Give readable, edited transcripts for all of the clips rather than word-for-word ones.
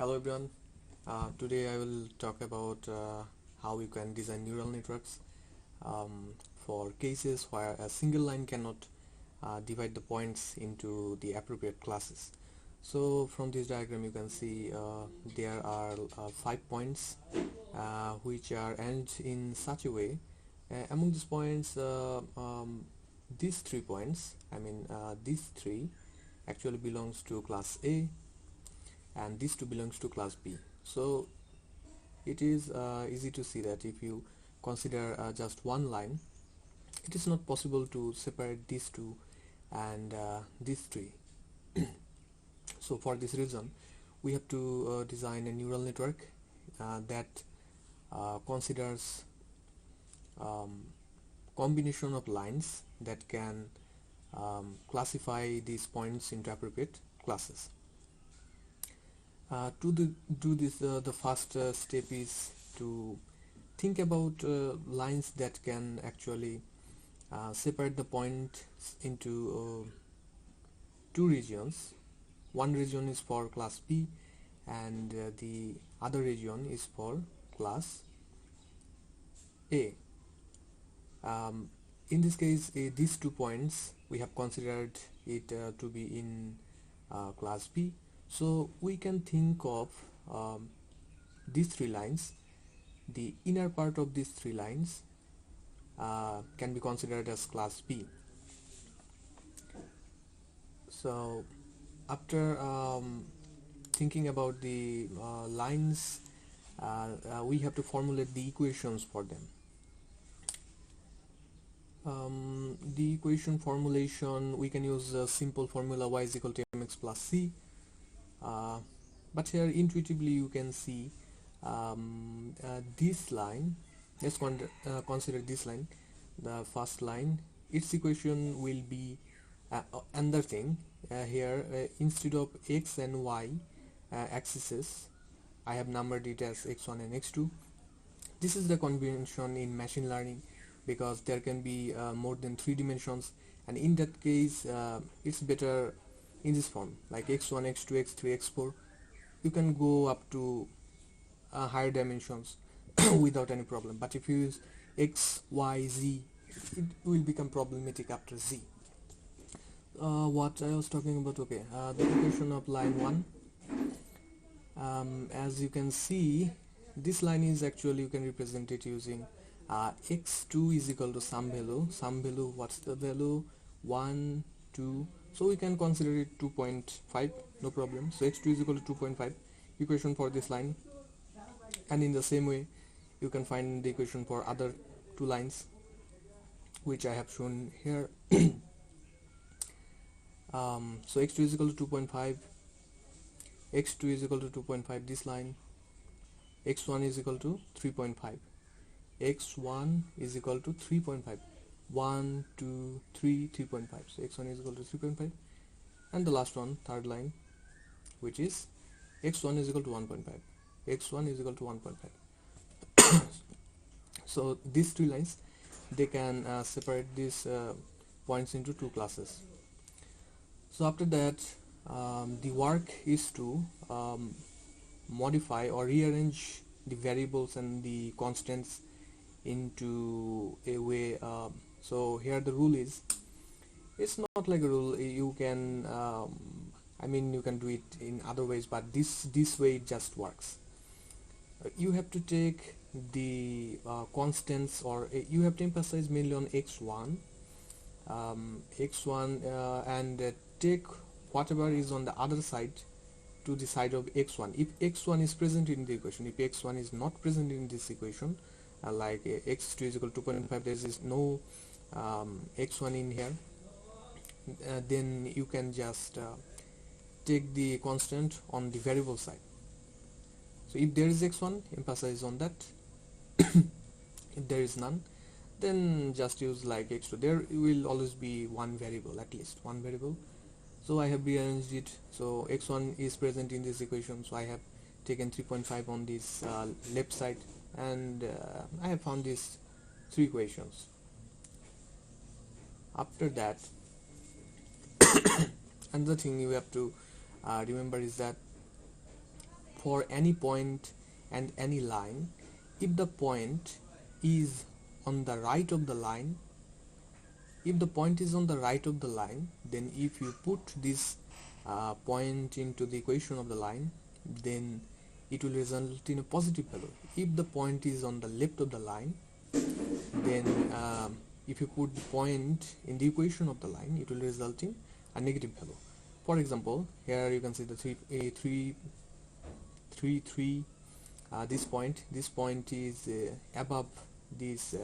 Hello everyone. Today I will talk about how you can design neural networks for cases where a single line cannot divide the points into the appropriate classes. So from this diagram you can see there are 5 points which are arranged in such a way. Among these points, these 3 points, these 3 actually belongs to class A, and these 2 belongs to class B. So it is easy to see that if you consider just one line, it is not possible to separate these 2 and these 3. So for this reason we have to design a neural network that considers combination of lines that can classify these points into appropriate classes. To do this, the first step is to think about lines that can actually separate the point into 2 regions. One region is for class B and the other region is for class A. In this case, these 2 points we have considered it to be in class B. So we can think of these 3 lines. The inner part of these 3 lines can be considered as class B. So after thinking about the lines, we have to formulate the equations for them. The equation formulation, we can use a simple formula y is equal to mx plus c. But here intuitively you can see this line. Let's consider this line, the first line. Its equation will be another thing. Here instead of x and y axes, I have numbered it as x1 and x2. This is the convention in machine learning because there can be more than 3 dimensions, and in that case it's better in this form, like x1, x2, x3, x4. You can go up to higher dimensions without any problem, but if you use x, y, z, it will become problematic after z. What I was talking about, okay, the equation of line 1. As you can see, this line is actually, you can represent it using x2 is equal to some value. What's the value? 1, 2. So we can consider it 2.5, no problem. So x2 is equal to 2.5, equation for this line. And in the same way you can find the equation for other 2 lines which I have shown here. So x2 is equal to 2.5, x2 is equal to 2.5, this line. x1 is equal to 3.5, x1 is equal to 3.5, 1, 2, 3, 3.5. So x1 is equal to 3.5, and the last one, third line, which is x1 is equal to 1.5, x1 is equal to 1.5. So these 3 lines, they can separate these points into 2 classes. So after that, the work is to modify or rearrange the variables and the constants into a way. So here the rule is, it's not like a rule. You can you can do it in other ways, but this way it just works. You have to take the constants, or you have to emphasize mainly on x1, and take whatever is on the other side to the side of x1. If x1 is present in the equation, if x1 is not present in this equation, like x2 is equal to 2.5, there is no x1 in here, then you can just take the constant on the variable side. So if there is x1, emphasize on that. If there is none, then just use like x2. There will always be one variable, at least one variable. So I have rearranged it. So x1 is present in this equation, so I have taken 3.5 on this left side, and I have found these 3 equations. After that, another thing you have to remember is that for any point and any line, if the point is on the right of the line, then if you put this point into the equation of the line, then it will result in a positive value. If the point is on the left of the line, then if you put the point in the equation of the line, it will result in a negative value. For example, here you can see the 3 this point is above this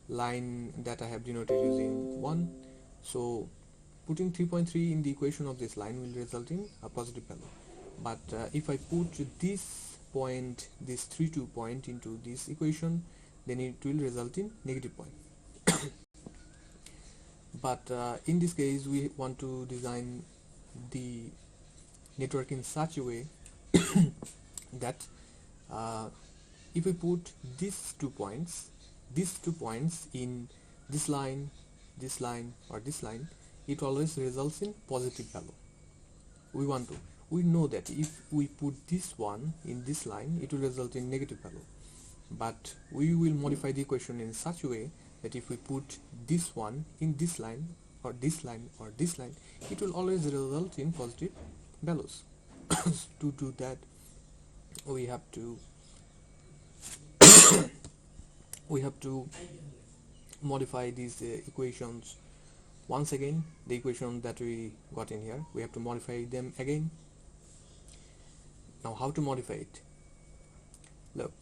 line that I have denoted using 1. So putting 3.3 in the equation of this line will result in a positive value. But if I put this point, this 3,2 point into this equation, then it will result in negative point. But in this case, we want to design the network in such a way that if we put these 2 points in this line, or this line, it always results in positive value. We know that if we put this one in this line, it will result in negative value, but we will modify the equation in such a way that if we put this one in this line, or this line, or this line, it will always result in positive values. To do that, we have to modify these equations. Once again, the equation that we got in here, we have to modify them again. Now, how to modify it? Look,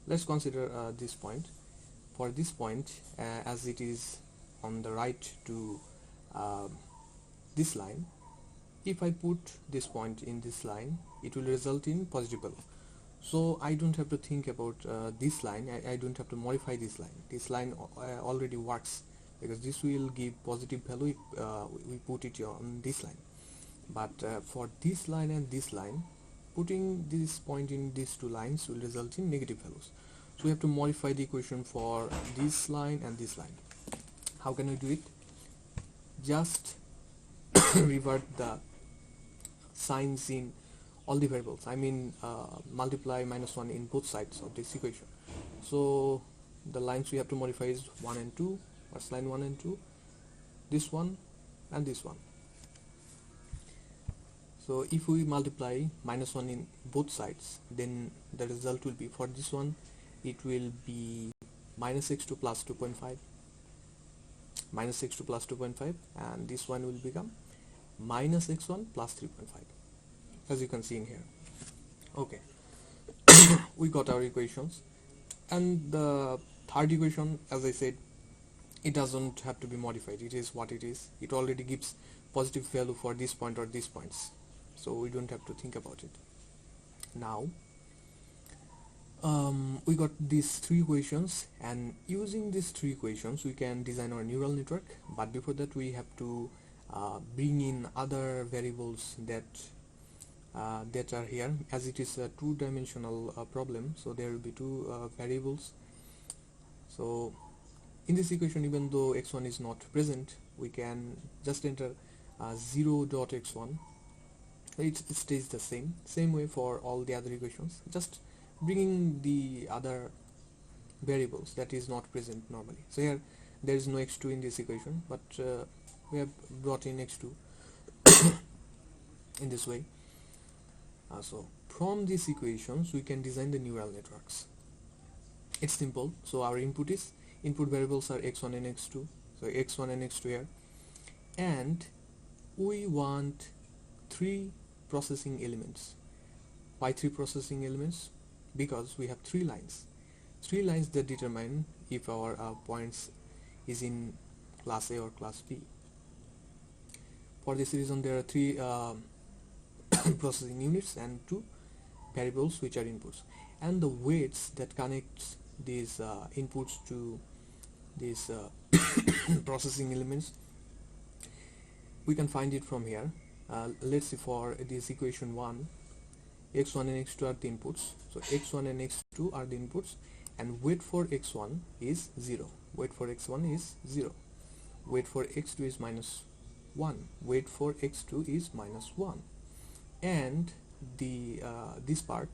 let's consider this point. For this point, as it is on the right to this line, if I put this point in this line, it will result in positive value. So I don't have to think about this line. I don't have to modify this line. This line already works, because this will give positive value if we put it on this line. But for this line and this line, putting this point in these two lines will result in negative values. So we have to modify the equation for this line and this line. How can we do it? Just revert the signs in all the variables. I mean, multiply -1 in both sides of this equation. So the lines we have to modify is 1 and 2. What's line 1 and 2? This one and this one. So if we multiply -1 in both sides, then the result will be, for this one, it will be -x2 plus 2.5, -x2 plus 2.5, and this one will become -x1 plus 3.5, as you can see in here. Okay. We got our equations, and the third equation, as I said, it doesn't have to be modified. It is what it is. It already gives positive value for this point or these points, so we don't have to think about it. Now we got these three equations, and using these three equations we can design our neural network. But before that, we have to bring in other variables that are here, as it is a two-dimensional problem. So there will be two variables. So in this equation, even though x1 is not present, we can just enter 0.x1. It stays the same way for all the other equations, just bringing the other variables that is not present normally. So here there is no x2 in this equation, but we have brought in x2 in this way. So from these equations we can design the neural networks. It's simple. So our input variables are x1 and x2, so x1 and x2 here, and we want 3 processing elements. Why 3 processing elements? Because we have 3 lines that determine if our points is in class A or class B. For this reason, there are 3 processing units and 2 variables which are inputs, and the weights that connects these inputs to these processing elements, we can find it from here. Let's see, for this equation 1, x1 and x2 are the inputs. So x1 and x2 are the inputs, and weight for x1 is 0, weight for x1 is 0, weight for x2 is -1, weight for x2 is -1, and the this part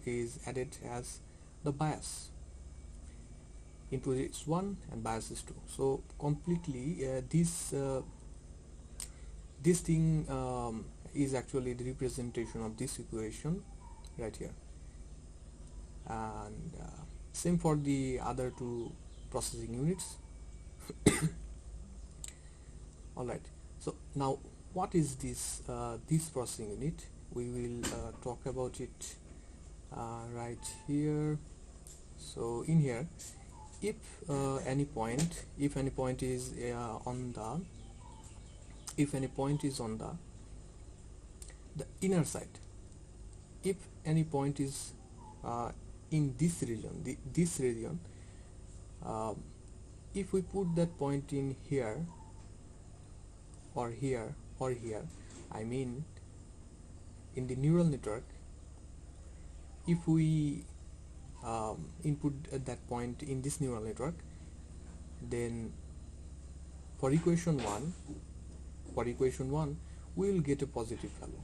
is added as the bias. Input is 1 and bias is 2, so completely this thing is actually the representation of this equation right here. And same for the other two processing units. Alright, so now what is this this processing unit? We will talk about it right here. So in here, if any point is on the inner side, if any point is in this region, if we put that point in here or here or here, I mean in the neural network, if we input that point in this neural network, then for equation 1 we will get a positive value.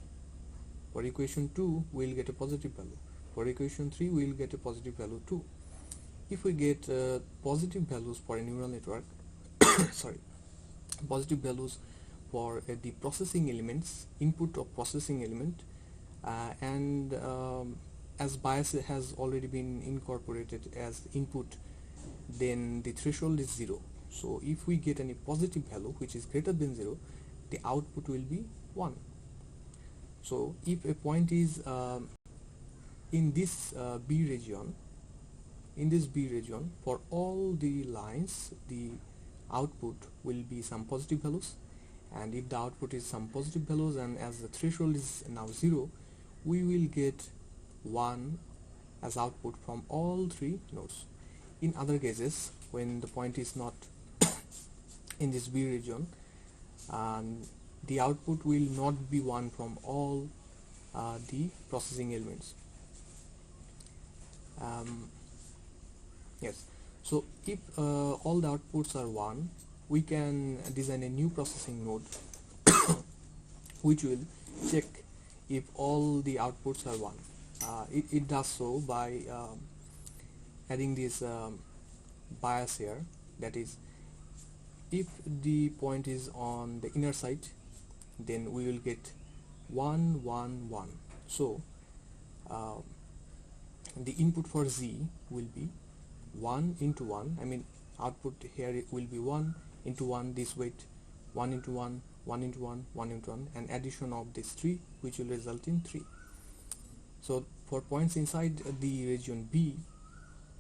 For equation 2 we will get a positive value. For equation 3 we will get a positive value too. If we get positive values for a neural network sorry, positive values for the processing elements, input of processing element, and as bias has already been incorporated as input, then the threshold is 0. So if we get any positive value which is greater than 0, the output will be 1. So if a point is in this B region, for all the lines the output will be some positive values, and if the output is some positive values and as the threshold is now 0, we will get 1 as output from all 3 nodes. In other cases, when the point is not in this B region, the output will not be 1 from all the processing elements. Yes, so if all the outputs are 1, we can design a new processing node which will check if all the outputs are 1. It does so by adding this bias here, that is, if the point is on the inner side, then we will get 1 1 1. So the input for Z will be 1 into 1, I mean output here it will be 1 into 1, this weight 1 into 1 1 into 1 1 into 1, and addition of this 3 which will result in 3. So for points inside the region B,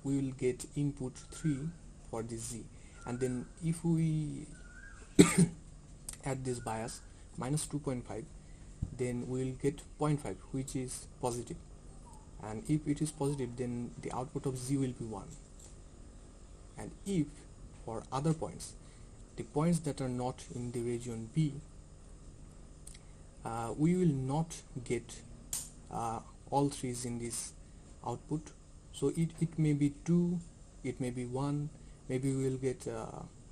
we will get input 3 for this Z, and then if we add this bias minus 2.5, then we will get 0.5 which is positive, and if it is positive, then the output of Z will be 1. And if for other points, the points that are not in the region B, we will not get all 3's in this output. So it may be 2, it may be 1, maybe we will get 2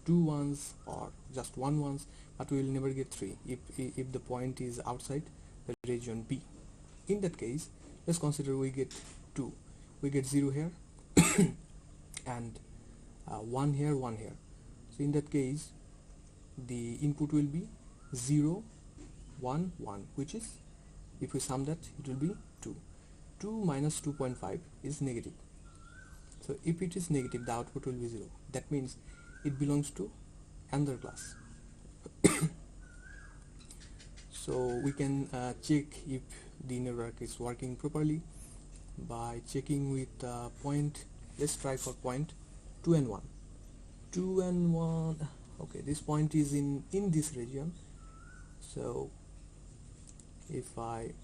1s or just 1 1s, but we will never get 3 if the point is outside the region B. In that case, let's consider we get 2, we get 0 here and 1 here, 1 here. So in that case, the input will be 0 1 1, which is, if we sum that, it will be 2. 2 minus 2.5 is negative. So if it is negative, the output will be 0. That means it belongs to another class. So we can check if the network is working properly by checking with point. Let's try for point 2 and 1. 2 and 1. Okay, this point is in this region. So if I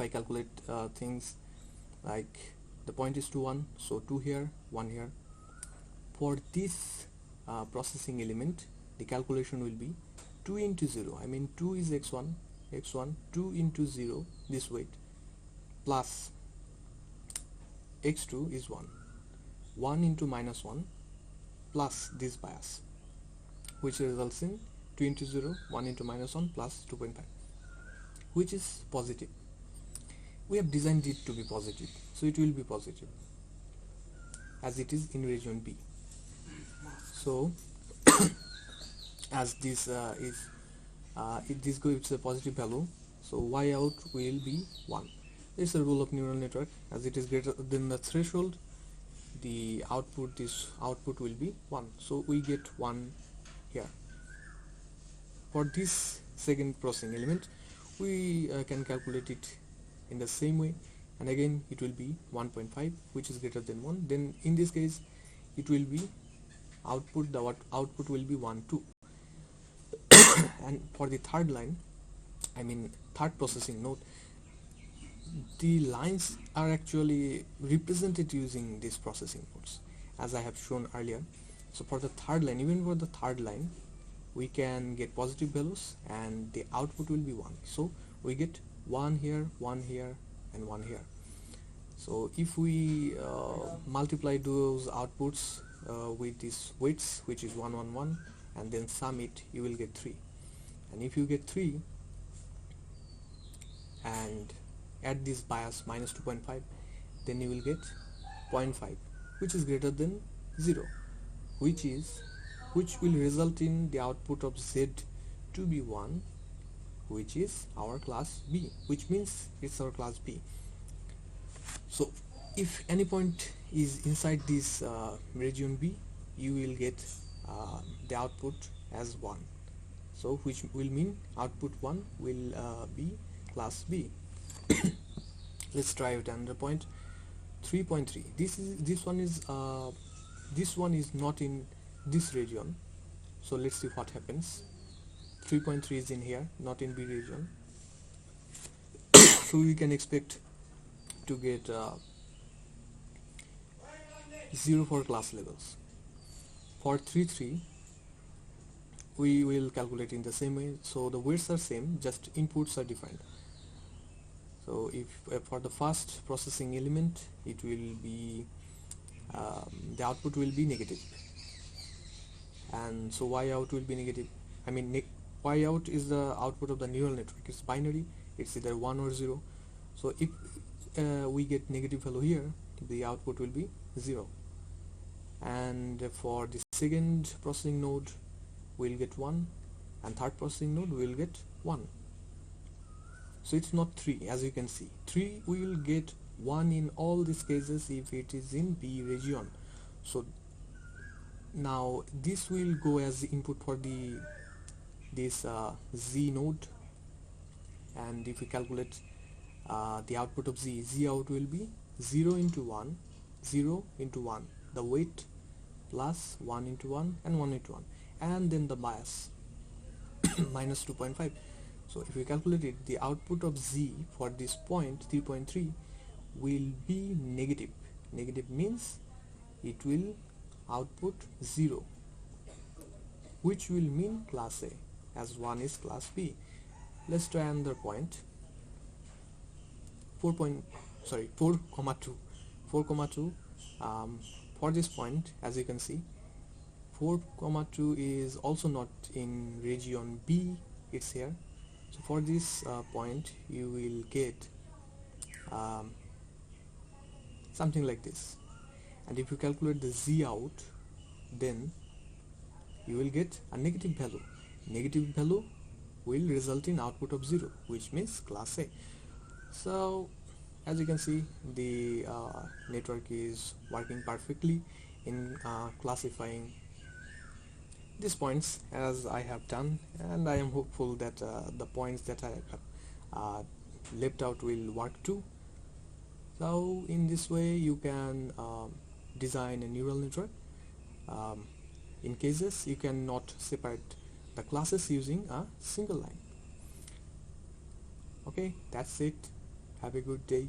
calculate things like the point is 2 1, so 2 here, 1 here. For this processing element, the calculation will be 2 into 0, I mean 2 is x1, 2 into 0, this weight, plus x2 is 1 into minus 1 plus this bias, which results in 2 into 0, 1 into minus 1 plus 2.5. which is positive. We have designed it to be positive, so it will be positive as it is in region B. So as this this gives a positive value, so y out will be 1. It's a rule of neural network. As it is greater than the threshold, the output, this output will be 1, so we get 1 here. For this second processing element, we can calculate it in the same way, and again it will be 1.5, which is greater than 1. Then in this case it will be output, the output will be 1 2. And for the third line, I mean third processing node, the lines are actually represented using these processing nodes, as I have shown earlier. So for the third line, even for the third line, we can get positive values and the output will be 1. So we get 1 here, 1 here, and 1 here. So if we multiply those outputs with these weights, which is 1 1 1, and then sum it, you will get 3. And if you get 3 and add this bias minus 2.5, then you will get 0.5, which is greater than 0, which will result in the output of Z to be 1, which is our class B, which means it's our class B. So if any point is inside this region B, you will get the output as 1, so which will mean output 1 will be class B. Let's try it another point. 3.3. This one is not in this region, so let's see what happens. 3.3 is in here, not in B region. So we can expect to get 0 for class levels. For 3.3, we will calculate in the same way, so the weights are same, just inputs are different. So if for the first processing element, it will be the output will be negative, and so y out will be negative. I mean y out is the output of the neural network. It's binary, it's either 1 or 0. So if we get negative value here, the output will be 0. And for the second processing node, we'll get 1, and third processing node will get 1. So it's not 3, as you can see. 3 we will get 1 in all these cases if it is in B region. So now this will go as the input for this Z node, and if we calculate the output of Z out will be 0 into 1, 0 into 1, the weight plus 1 into 1 and 1 into 1, and then the bias minus 2.5. So if we calculate it, the output of Z for this point 3.3 will be negative. Negative means it will output 0, which will mean class A, as 1 is class B. Let's try another point. 4.2. For this point, as you can see, 4.2 is also not in region B, it's here. So for this point, you will get something like this, and if you calculate the Z out, then you will get a negative value. Negative value will result in output of 0, which means class A. So as you can see, the network is working perfectly in classifying these points as I have done, and I am hopeful that the points that I have left out will work too. So in this way you can design a neural network. In cases you cannot separate the classes using a single line. Okay, that's it. Have a good day.